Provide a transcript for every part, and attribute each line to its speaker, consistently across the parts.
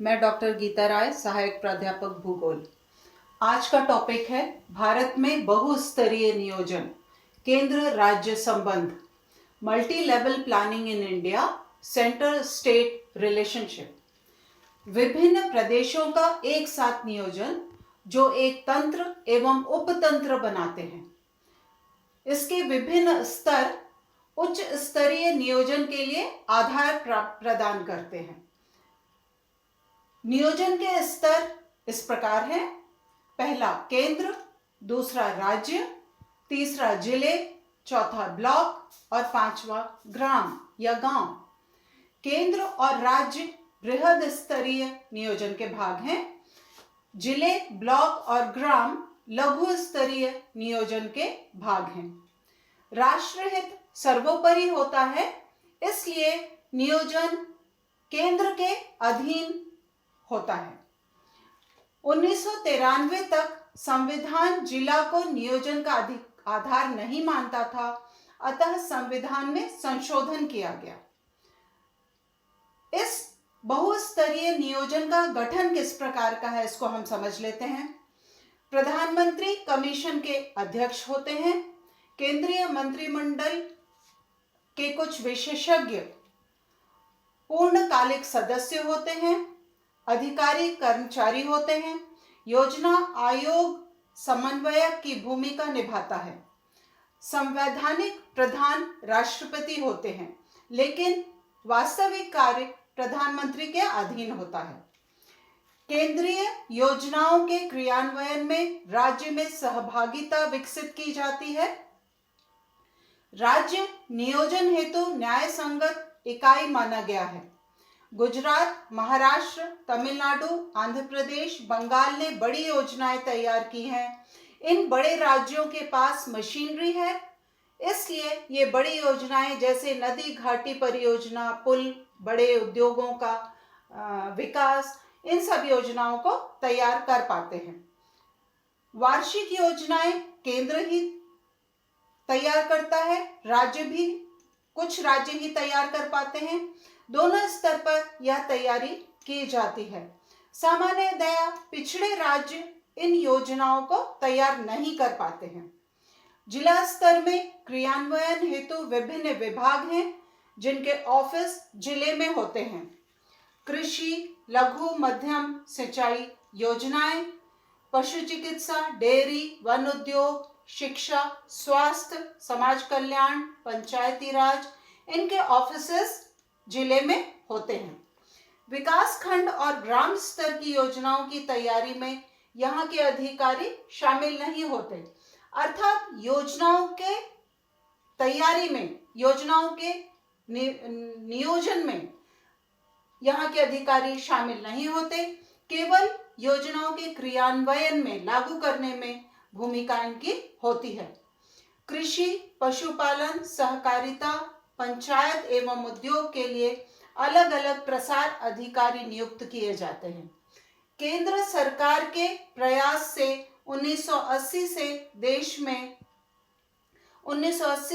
Speaker 1: मैं डॉक्टर गीता राय, सहायक प्राध्यापक भूगोल। आज का टॉपिक है भारत में बहुस्तरीय नियोजन, केंद्र राज्य संबंध, multi level planning in India, centre state relationship. विभिन्न प्रदेशों का एक साथ नियोजन जो एक तंत्र एवं उपतंत्र बनाते हैं। इसके विभिन्न स्तर उच्च स्तरीय नियोजन के लिए आधार प्रदान करते हैं। नियोजन के स्तर इस प्रकार हैं: पहला केंद्र, दूसरा राज्य, तीसरा जिले, चौथा ब्लॉक और पांचवा ग्राम या गांव। केंद्र और राज्य बृहद स्तरीय नियोजन के भाग हैं। जिले, ब्लॉक और ग्राम लघु स्तरीय नियोजन के भाग हैं। राष्ट्रहित सर्वोपरि होता है, इसलिए नियोजन केंद्र के अधीन होता है। 1993 तक संविधान जिला को नियोजन का आधार नहीं मानता था, अतः संविधान में संशोधन किया गया। इस बहुस्तरीय नियोजन का गठन किस प्रकार का है, इसको हम समझ लेते हैं। प्रधानमंत्री कमीशन के अध्यक्ष होते हैं। केंद्रीय मंत्रिमंडल के कुछ विशेषज्ञ पूर्णकालिक सदस्य होते हैं। अधिकारी कर्मचारी होते हैं। योजना आयोग समन्वयक की भूमिका निभाता है। संवैधानिक प्रधान राष्ट्रपति होते हैं, लेकिन वास्तविक कार्य प्रधानमंत्री के अधीन होता है। केंद्रीय योजनाओं के क्रियान्वयन में राज्य में सहभागिता विकसित की जाती है। राज्य नियोजन हेतु न्याय संगत इकाई माना गया है। गुजरात, महाराष्ट्र, तमिलनाडु, आंध्र प्रदेश, बंगाल ने बड़ी योजनाएं तैयार की हैं। इन बड़े राज्यों के पास मशीनरी है, इसलिए ये बड़ी योजनाएं जैसे नदी घाटी परियोजना, पुल, बड़े उद्योगों का विकास, इन सब योजनाओं को तैयार कर पाते हैं। वार्षिक योजनाएं केंद्र ही तैयार करता है, कुछ राज्य ही तैयार कर पाते हैं। दोनों स्तर पर यह तैयारी की जाती है। सामान्यतया पिछड़े राज्य इन योजनाओं को तैयार नहीं कर पाते हैं। जिला स्तर में क्रियान्वयन हेतु विभिन्न विभाग हैं, जिनके ऑफिस जिले में होते हैं। कृषि, लघु मध्यम सिंचाई योजनाएं, पशु चिकित्सा, डेयरी, वन उद्योग, शिक्षा, स्वास्थ्य, समाज कल्याण, पंचायती राज, इनके ऑफिसेस जिले में होते हैं। विकास खंड और ग्राम स्तर की योजनाओं की तैयारी में यहाँ के अधिकारी शामिल नहीं होते, अर्थात योजनाओं के तैयारी में, योजनाओं के नियोजन में यहाँ के अधिकारी शामिल नहीं होते। केवल योजनाओं के क्रियान्वयन में, लागू करने में भूमिका इनकी होती है। कृषि, पशुपालन, सहकारिता, पंचायत एवं उद्योग के लिए अलग अलग प्रसार अधिकारी नियुक्त किए जाते हैं। केंद्र सरकार के प्रयास से 1980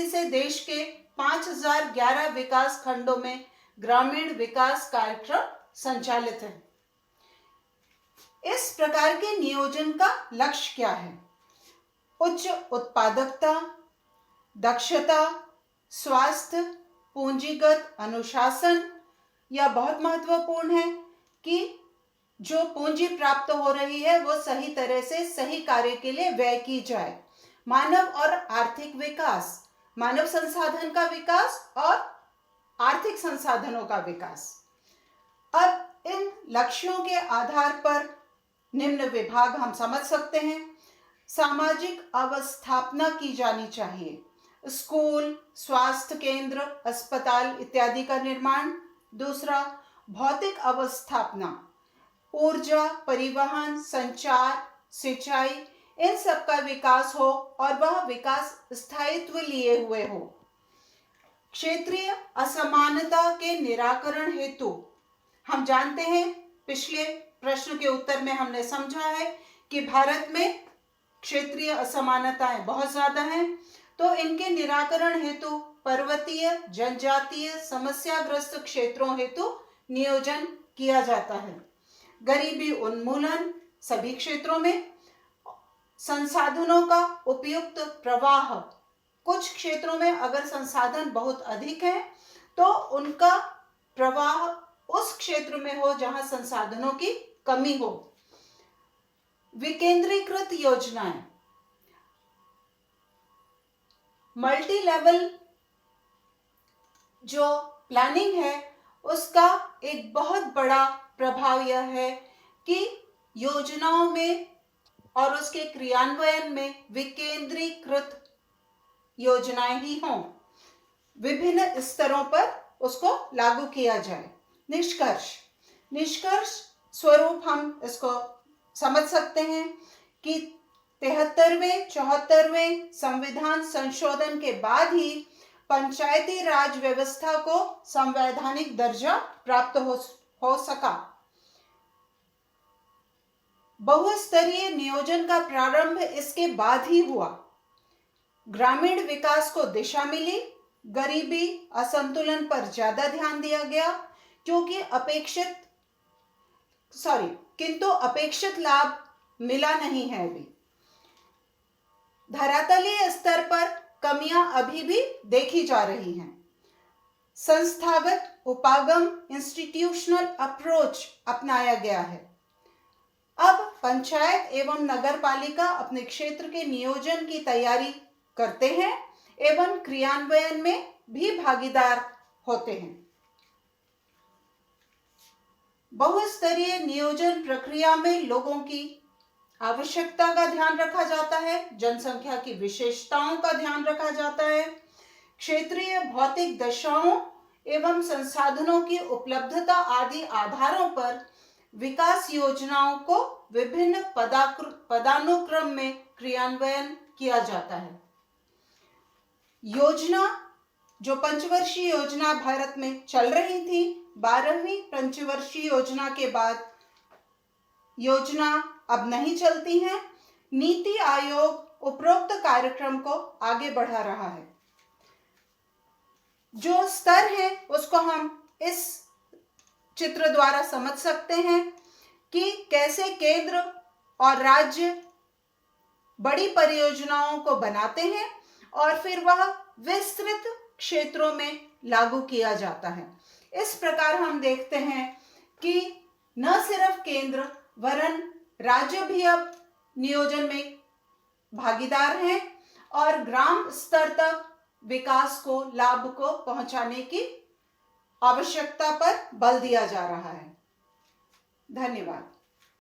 Speaker 1: से देश के 5011 विकास खंडों में ग्रामीण विकास कार्यक्रम संचालित है। इस प्रकार के नियोजन का लक्ष्य क्या है? उच्च उत्पादकता, दक्षता, स्वास्थ्य, पूंजीगत अनुशासन। यह बहुत महत्वपूर्ण है कि जो पूंजी प्राप्त हो रही है वो सही तरह से सही कार्य के लिए व्यय की जाए। मानव और आर्थिक विकास, मानव संसाधन का विकास और आर्थिक संसाधनों का विकास। अब इन लक्ष्यों के आधार पर निम्न विभाग हम समझ सकते हैं। सामाजिक अवस्थापना की जानी चाहिए। स्कूल, स्वास्थ्य केंद्र, अस्पताल इत्यादि का निर्माण। दूसरा, भौतिक अवस्थापना, ऊर्जा, परिवहन, संचार, सिंचाई, इन सब का विकास हो और वह विकास स्थायित्व लिए हुए हो। क्षेत्रीय असमानता के निराकरण हेतु, हम जानते हैं, पिछले प्रश्न के उत्तर में हमने समझा है कि भारत में क्षेत्रीय असमानताएं बहुत ज्यादा हैं, तो इनके निराकरण हेतु पर्वतीय, जनजातीय, समस्याग्रस्त क्षेत्रों हेतु नियोजन किया जाता है। गरीबी उन्मूलन सभी क्षेत्रों में, संसाधनों का उपयुक्त प्रवाह, कुछ क्षेत्रों में अगर संसाधन बहुत अधिक है तो उनका प्रवाह उस क्षेत्र में हो जहां संसाधनों की कमी हो। विकेंद्रीकृत योजनाएं, मल्टी लेवल जो प्लानिंग है उसका एक बहुत बड़ा प्रभाव यह है कि योजनाओं में और उसके क्रियान्वयन में विकेंद्रीकृत योजनाएं ही हों, विभिन्न स्तरों पर उसको लागू किया जाए। निष्कर्ष स्वरूप हम इसको समझ सकते हैं कि 73वें 74वें संविधान संशोधन के बाद ही पंचायती राज व्यवस्था को संवैधानिक दर्जा प्राप्त हो सका। बहुस्तरीय नियोजन का प्रारंभ इसके बाद ही हुआ। ग्रामीण विकास को दिशा मिली, गरीबी असंतुलन पर ज्यादा ध्यान दिया गया किंतु अपेक्षित लाभ मिला नहीं है। अभी धरातलीय स्तर पर कमियां अभी भी देखी जा रही हैं। संस्थागत उपागम इंस्टीट्यूशनल अप्रोच अपनाया गया है। अब पंचायत एवं नगरपालिका अपने क्षेत्र के नियोजन की तैयारी करते हैं एवं क्रियान्वयन में भी भागीदार होते हैं। बहुस्तरीय नियोजन प्रक्रिया में लोगों की आवश्यकता का ध्यान रखा जाता है, जनसंख्या की विशेषताओं का ध्यान रखा जाता है, क्षेत्रीय भौतिक दशाओं एवं संसाधनों की उपलब्धता आदि आधारों पर विकास योजनाओं को विभिन्न पदानुक्रम में क्रियान्वयन किया जाता है। योजना जो पंचवर्षीय योजना भारत में चल रही थी, 12वीं पंचवर्षीय योजना के बाद योजना अब नहीं चलती है। नीति आयोग उपरोक्त कार्यक्रम को आगे बढ़ा रहा है। जो स्तर है उसको हम इस चित्र द्वारा समझ सकते हैं कि कैसे केंद्र और राज्य बड़ी परियोजनाओं को बनाते हैं और फिर वह विस्तृत क्षेत्रों में लागू किया जाता है। इस प्रकार हम देखते हैं कि न सिर्फ केंद्र वरन राज्य भी अब नियोजन में भागीदार हैं और ग्राम स्तर तक विकास को, लाभ को पहुंचाने की आवश्यकता पर बल दिया जा रहा है। धन्यवाद।